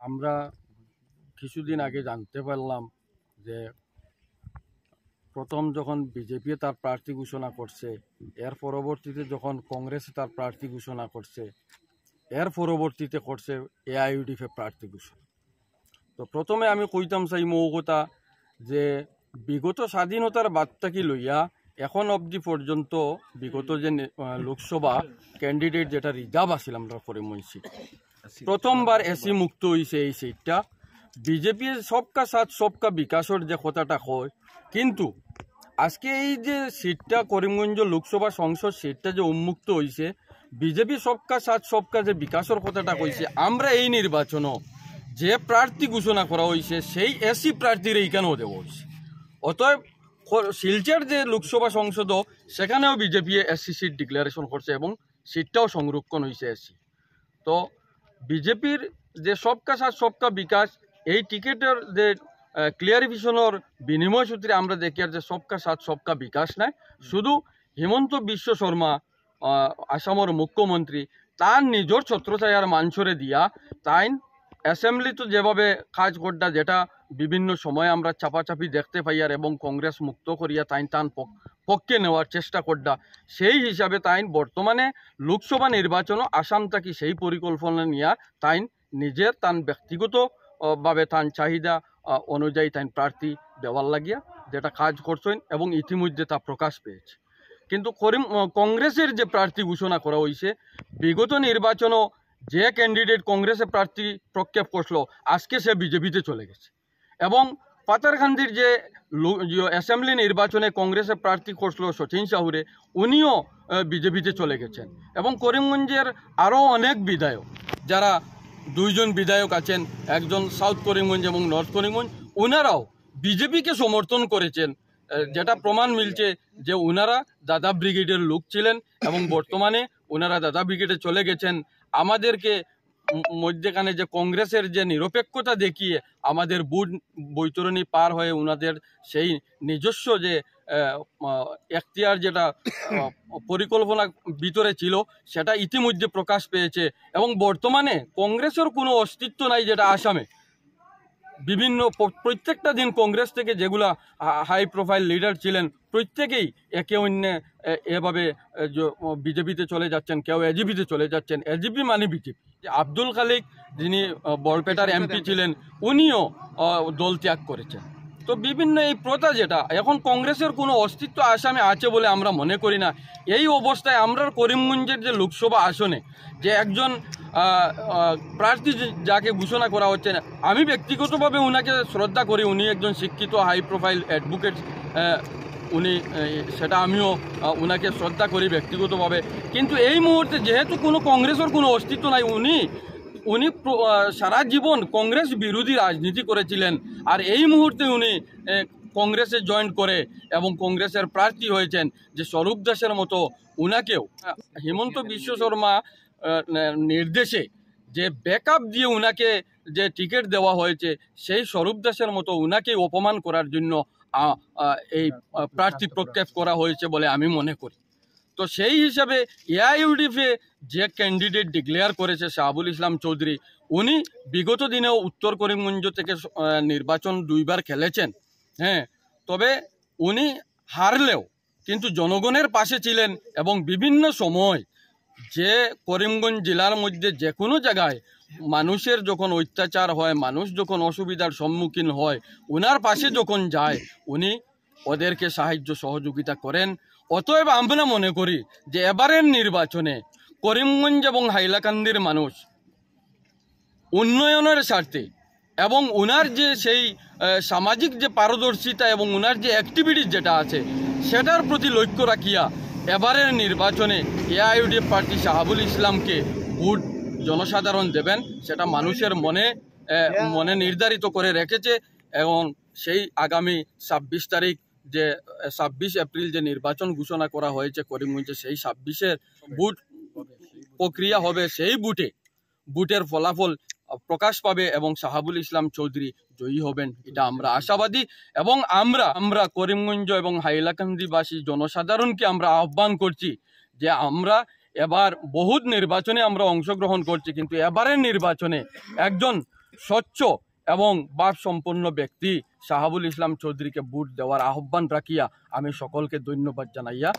আমরা কিছুদিন আগে জানতে পারলাম যে প্রথম যখন বিজেপি তার প্রার্থী ঘোষণা করছে, এর পরবর্তীতে যখন কংগ্রেস তার প্রার্থী ঘোষণা করছে, এর পরবর্তীতে করছে এআইইউডিএফ প্রার্থী ঘোষণা। তো প্রথমে আমি কইতাম চাই মৌকতা যে বিগত স্বাধীনতার বার্তাকে লইয়া এখন অবধি পর্যন্ত বিগত যে লোকসভা ক্যান্ডিডেট যেটা রিজার্ভ আছিল আমরা করিমগঞ্জ সিট, প্রথমবার এসি মুক্ত হয়েছে এই সিটটা। বিজেপি সবকা সাথ সবকা বিকাশের যে কথাটা কয়, কিন্তু আজকে এই যে সিটটা করিমগঞ্জ লোকসভা সংসদ সিটটা যে উন্মুক্ত হয়েছে, বিজেপি সবকা সাথ সবকা যে বিকাশের কথাটা কইছে, আমরা এই নির্বাচনও যে প্রার্থী ঘোষণা করা হয়েছে সেই এসি প্রার্থীর এইখানেও দেওয়া হয়েছে। অতএব শিলচর যে লোকসভা সংসদ সেখানেও বিজেপি এসি সিট ডিক্লারেশন করছে এবং সিটটাও সংরক্ষণ হয়েছে এসি। তো বিজেপির যে সবকা সাথ সবকা বিকাশ, এই টিকেটের যে ক্লিয়ারিফিকেশনের বিনিময় সূত্রে আমরা দেখি আর যে সবকা সাথ সবকা বিকাশ নাই, শুধু হিমন্ত বিশ্ব শর্মা আসামের মুখ্যমন্ত্রী তার নিজের ছত্রছায়ার মাঞ্ছরে দিয়া তাই অ্যাসেম্বলি তো যেভাবে কাজ করডা, যেটা বিভিন্ন সময় আমরা চাপাচাপি দেখতে পাই আর এবং কংগ্রেস মুক্ত করিয়া তান পক্ষে নেওয়ার চেষ্টা করডা, সেই হিসাবে তাই বর্তমানে লোকসভা নির্বাচনও আসাম থাকি সেই পরিকল্পনা নিয়ে তাই নিজের তান ব্যক্তিগতভাবে তান চাহিদা অনুযায়ী তাই প্রার্থী দেওয়ার লাগিয়া যেটা কাজ করছেন এবং ইতিমধ্যে তা প্রকাশ পেয়েছে। কিন্তু কংগ্রেসের যে প্রার্থী ঘোষণা করা হয়েছে, বিগত নির্বাচনও যে ক্যান্ডিডেট কংগ্রেসে প্রার্থী প্রক্ষেপ করছিল আজকে সে বিজেপিতে চলে গেছে, এবং পাতারকান্দির যে অ্যাসেম্বলি নির্বাচনে কংগ্রেসের প্রার্থী করছিল সচিন সাহুরে, উনিও বিজেপিতে চলে গেছেন। এবং করিমগঞ্জের আরও অনেক বিধায়ক, যারা দুইজন বিধায়ক আছেন, একজন সাউথ করিমগঞ্জ এবং নর্থ করিমগঞ্জ, ওনারাও বিজেপিকে সমর্থন করেছেন, যেটা প্রমাণ মিলছে যে ওনারা দাদা ব্রিগেডের লোক ছিলেন এবং বর্তমানে ওনারা দাদা ব্রিগেডে চলে গেছেন। আমাদেরকে মধ্যখানে যে কংগ্রেসের যে নিরপেক্ষতা দেখিয়ে আমাদের বুট বৈতরণী পার হয়ে ওনাদের সেই নিজস্ব যে এখতিয়ার যেটা পরিকল্পনা ভিতরে ছিল সেটা ইতিমধ্যে প্রকাশ পেয়েছে, এবং বর্তমানে কংগ্রেসের কোনো অস্তিত্ব নাই, যেটা আসামে বিভিন্ন প্রত্যেকটা দিন কংগ্রেস থেকে যেগুলা হাই প্রোফাইল লিডার ছিলেন প্রত্যেকেই একে অন্য এভাবে বিজেপিতে চলে যাচ্ছেন, কেউ এজিপিতে চলে যাচ্ছেন। এজিপি মানে বিজেপি। আব্দুল খালিক যিনি বরপেটার এমপি ছিলেন, উনিও দল ত্যাগ করেছেন। তো বিভিন্ন এই প্রথা, যেটা এখন কংগ্রেসের কোনো অস্তিত্ব আসামে আছে বলে আমরা মনে করি না। এই অবস্থায় আমরা করিমগঞ্জের যে লোকসভা আসনে যে একজন প্রার্থী যাকে ঘোষণা করা হচ্ছে, আমি ব্যক্তিগতভাবে উনাকে শ্রদ্ধা করি, উনি একজন শিক্ষিত হাই প্রোফাইল অ্যাডভোকেট, উনি সেটা আমিও উনাকে শ্রদ্ধা করি ব্যক্তিগতভাবে। কিন্তু এই মুহূর্তে যেহেতু কোনো কংগ্রেসের কোনো অস্তিত্ব নাই, উনি সারা জীবন কংগ্রেস বিরোধী রাজনীতি করেছিলেন, আর এই মুহূর্তে উনি কংগ্রেসে জয়েন করে এবং কংগ্রেসের প্রার্থী হয়েছেন। যে স্বরূপ দাসের মতো উনাকেও হিমন্ত বিশ্ব শর্মা নির্দেশে যে ব্যাকআপ দিয়ে উনাকে যে টিকিট দেওয়া হয়েছে, সেই স্বরূপ দাসের মতো উনাকে অপমান করার জন্য এই প্রার্থী প্রক্ষেপ করা হয়েছে বলে আমি মনে করি। তো সেই হিসাবে এআইইউডিএফে যে ক্যান্ডিডেট ডিক্লেয়ার করেছে শাহাবুল ইসলাম চৌধুরী, উনি বিগত দিনেও উত্তর করিমগঞ্জ থেকে নির্বাচন 2বার খেলেছেন। হ্যাঁ, তবে উনি হারলেও কিন্তু জনগণের পাশে ছিলেন, এবং বিভিন্ন সময় যে করিমগঞ্জ জেলার মধ্যে যে কোনো জায়গায় মানুষের যখন অত্যাচার হয়, মানুষ যখন অসুবিধার সম্মুখীন হয়, ওনার পাশে যখন যায় উনি ওদেরকে সাহায্য সহযোগিতা করেন। অতএব আমরা মনে করি যে এবারের নির্বাচনে করিমগঞ্জ এবং হাইলাকান্দির মানুষ উন্নয়নের স্বার্থে এবং ওনার যে সেই সামাজিক যে পারদর্শিতা এবং ওনার যে অ্যাক্টিভিটিস যেটা আছে সেটার প্রতি লক্ষ্য রাখিয়া এবারের নির্বাচনে এআইইউডিএফ প্রার্থী শাহাবুল ইসলামকে ভোট জনসাধারণ দেবেন, সেটা মানুষের মনে নির্ধারিত করে রেখেছে। এবং সেই আগামী 26 তারিখ যে 26 এপ্রিল যে নির্বাচন ঘোষণা করা হয়েছে করিমগঞ্জে, সেই 26-এর ভোট প্রক্রিয়া হবে, সেই ভোটের ফলাফল প্রকাশ পাবে এবং শাহাবুল ইসলাম চৌধুরী জয়ী হবেন, এটা আমরা আশাবাদী। এবং আমরা করিমগঞ্জ এবং হাইলাকান্দিবাসী জনসাধারণকে আমরা আহ্বান করছি যে আমরা এবার বহুত নির্বাচনে আমরা অংশগ্রহণ করছি, কিন্তু এবারের নির্বাচনে একজন স্বচ্ছ এবং ভাবসম্পন্ন ব্যক্তি শাহাবুল ইসলাম চৌধুরীকে ভোট দেওয়ার আহ্বান রাখিয়া আমি সকলকে ধন্যবাদ জানাইয়া